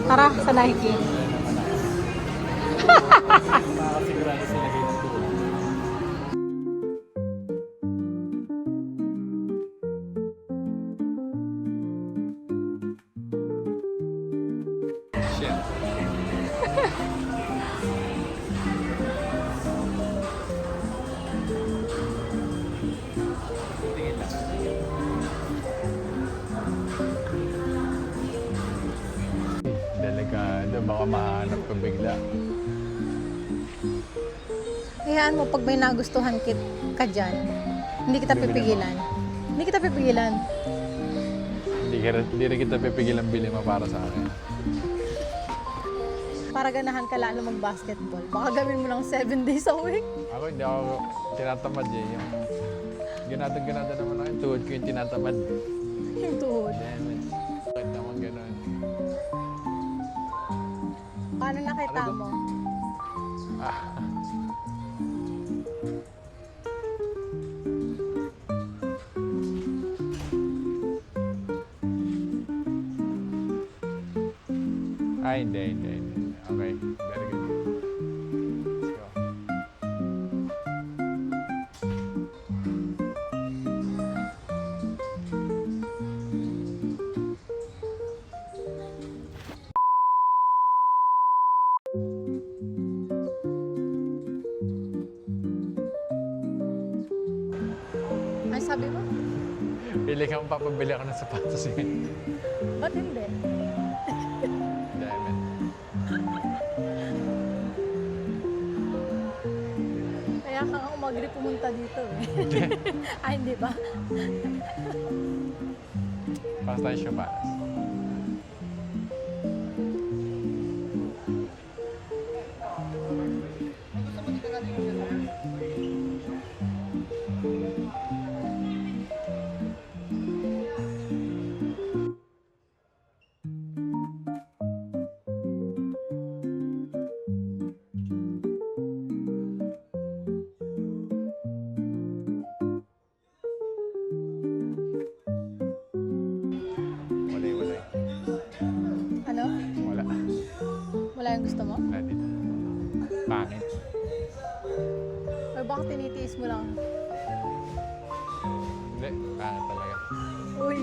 Tara, sa Nike. Makasigurado sila kayo ng tuwa. Shit. Tingin lang. Delikado, baka mahanap ka bigla. Hayaan mo, pag may nagustuhan ka dyan, hindi kita Bibili mo. pipigilan. Hindi kita pipigilan. Hindi rin kita pipigilan bili mo para sa akin. Para ganahan ka lalo mag-basketball. Baka gawin mo lang 7 days a week. Ako hindi ako tinatamad eh. Yung ganado naman ako. Yung tuhod ko yung tinatamad. Yung tuhod. Damn it. Bakit naman ganun? Paano nakita Ano mo? Ah. Ay, hindi. Okay, very good. Let's go. Ano sabi mo? Pili ka mo papabili ako ng sapatos ngayon. Ba't hindi? Damn it. Kaya ka nga umagri pumunta dito eh. Ay, hindi ba? Para tayo siya para. Wala. Ano? Wala. Wala yung gusto mo? Wala dito. Pangit. Or baka tinitiis mo lang? Hindi, pangit talaga. Uy,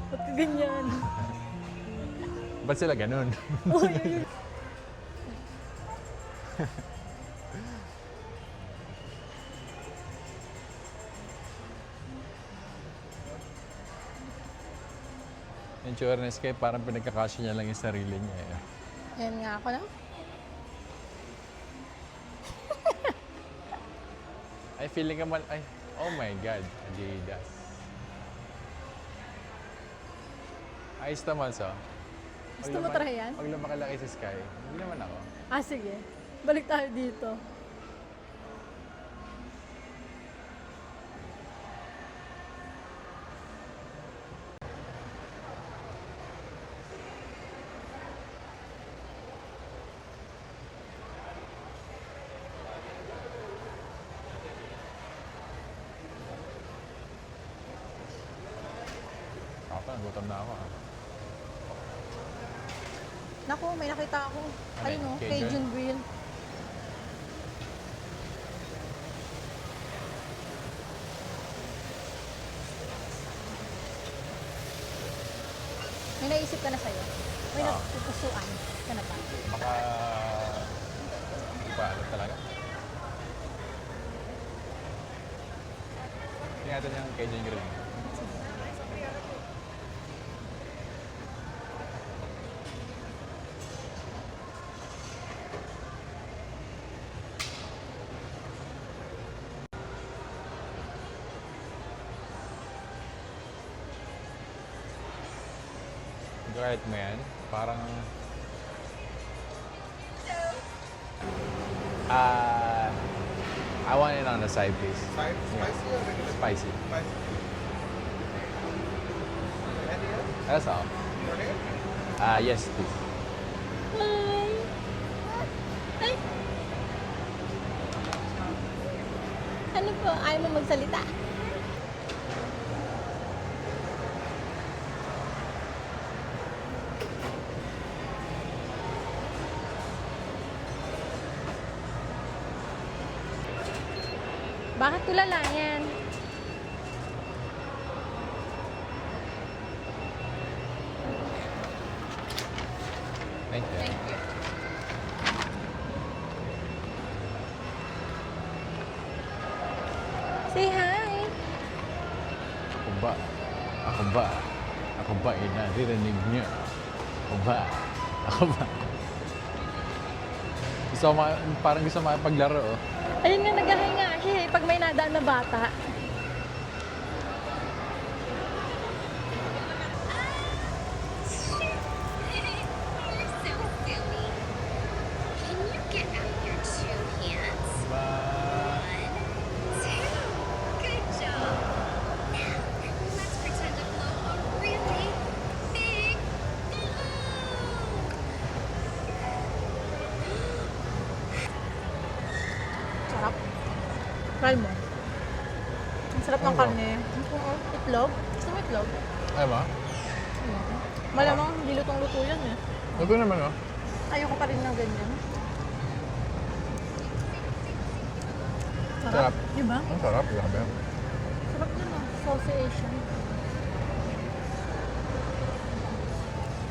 ba't ka ganyan? Ba't sila ganun? Uy! Yung Churnes kay parang pinagkakasya niya lang yung sarili niya. Eh. Yan nga ako na. Ay, feeling ka man, ay, oh my God, Adidas. Ayos naman so. Gusto mo try yan? Pag lumakalaki si Sky, hindi naman ako. Ah, sige. Balik tayo dito. Ako pa, nagutom na ako. Naku, may nakita ako. Ano Ayun yun? o, Cajun? Cajun Grill. May naisip ka na sa'yo? May Oo. napupusuan ka na ba? Baka, hindi pa alam talaga. Tingnan natin yung Cajun Grill. Kahit mo yan, parang... I want it on the side, please. Side, Yeah. spicy or regular? Spicy. Spicy. Anything else? That's all. Your name? Yes, please. Ay! Ano po? Ayaw mo magsalita? Bakit tulala yan? Thank you. Say hi! Ako ba? Ako ba? Ako ba inaririnig niyo? Ako ba? Ako ba? Parang gusto makipaglaro, oh. Ayun nga, naghahinga siya eh, pag may nadaan na bata. You're so silly. Can you get out your two hands? Ba? One, two. Good job. Now, let's pretend to blow a really big balloon. Sarap. Try mo. Ang sarap ng Ano? karne. Oo, itlog. Gusto mo itlog? Ay ba? Malamang hindi lutong-luto yan eh. Ito naman, oh. Ayoko pa rin ng ganyan. Sarap. Diba? Ang sarap, grabe. Sarap yun ah. Saucy Asian.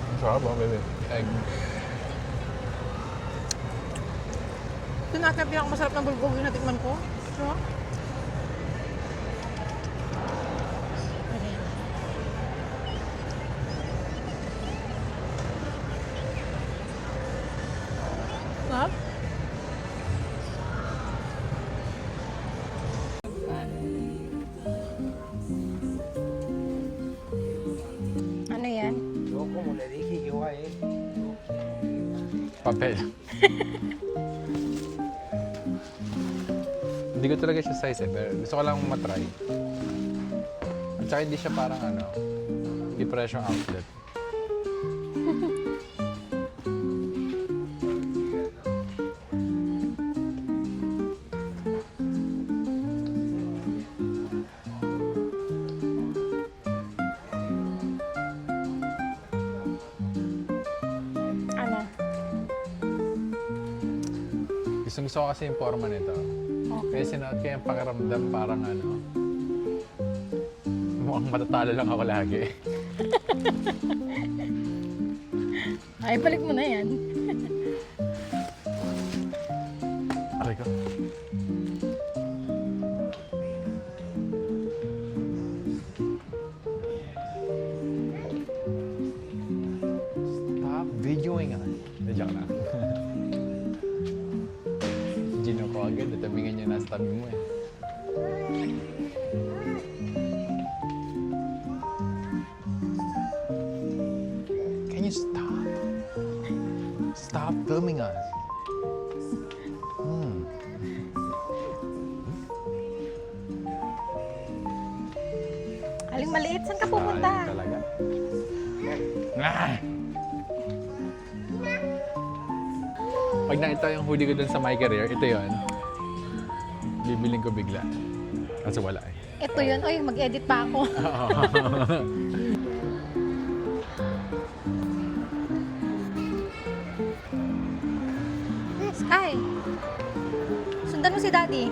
Ang sarap, oh, baby. Egg. Ito natin ang pinakamasarap na bulgogi na tikman ko. Diba? Ayan. Sarap? Ano yan? Como le dije yo a él. Papel. Hindi ko talaga siya size eh, pero gusto ko lang matry. At saka hindi siya parang ano, hindi presyong outlet. Ano? Gusto ko kasi yung forma nito. Kaya sinuot ko yung pakiramdam parang ano, mukhang matatalo lang ako lagi. Ay, balik mo na yan. Aray ko. Stop videoing ah. Nandiyan na. Gino ko agad, natabingan niya nasa tabi mo eh. Can you stop? Stop filming us. Aling maliit, saan ka pupunta? Sayang talaga. Ah! Pag nakita yung hoodie ko dun sa my career, ito yon. Bibiling ko bigla. Kaso wala eh. Ito yun. Oy, mag-edit pa ako. Sky! Sundan mo si Daddy.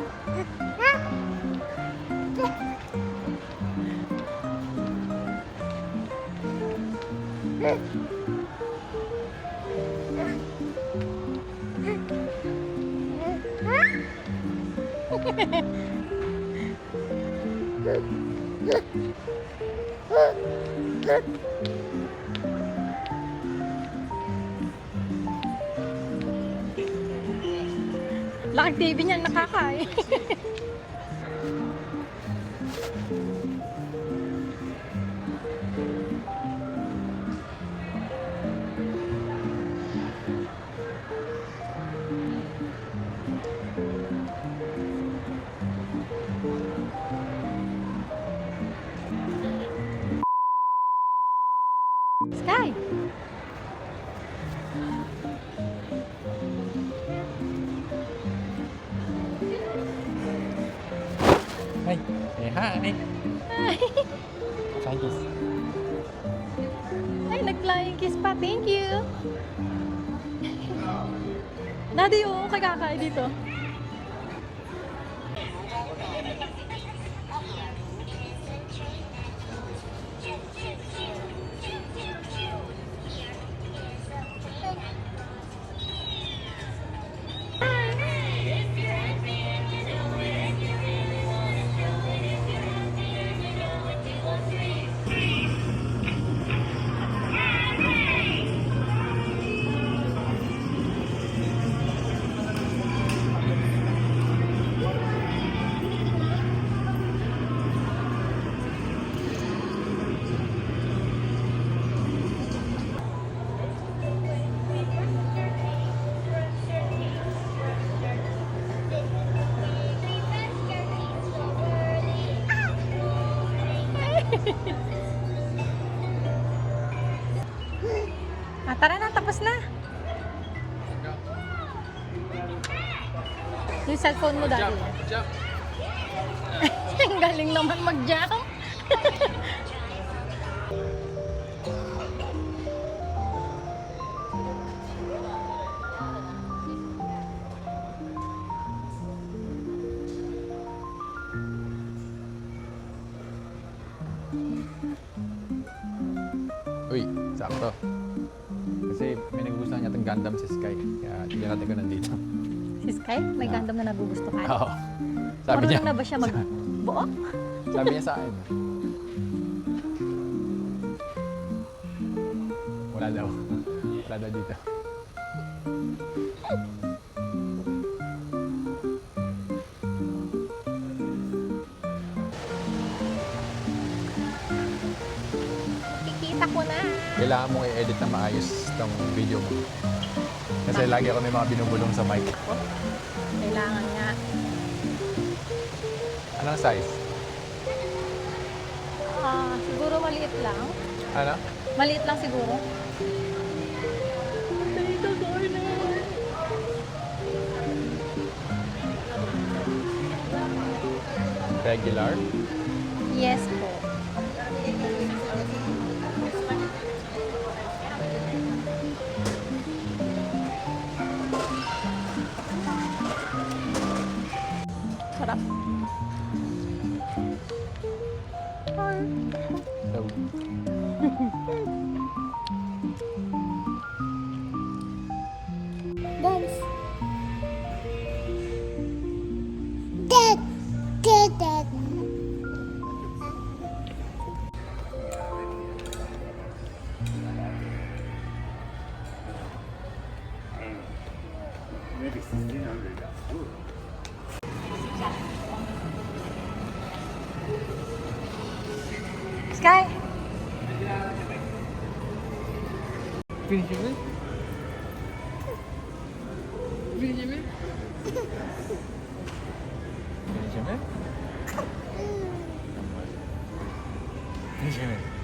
Laking TV niyan nakakain. Sky! Hi. Hey, hi. Ay, Chinese. ay nag-flying kiss pa. Thank you. Daddy, oo, kay kakay dito. Tara na, tapos na. Yung cellphone mo, Daddy. Jump! Ang galing naman mag-jump. Uy, sakto. Kasi may nagugustuhan niya itong Gundam si Sky. Kaya tignan natin ko nandito. Si Sky, may Gundam na nagugustuhan. Oo. Sabi niya. Marunong na ba siya magbuo? Sabi niya sa akin. Wala daw. Wala daw dito. Kikita ko na. Kailangan mong i-edit na maayos itong video mo. Kasi lagi ako may mga binubulong sa mic. Kailangan nga. Anong size? Siguro maliit lang. Ano? Maliit lang siguro. Regular? Yes po. Sarap. So, Dance. Dad. Dad. Dad. Sky! Benjamin? Benjamin? Benjamin? Benjamin?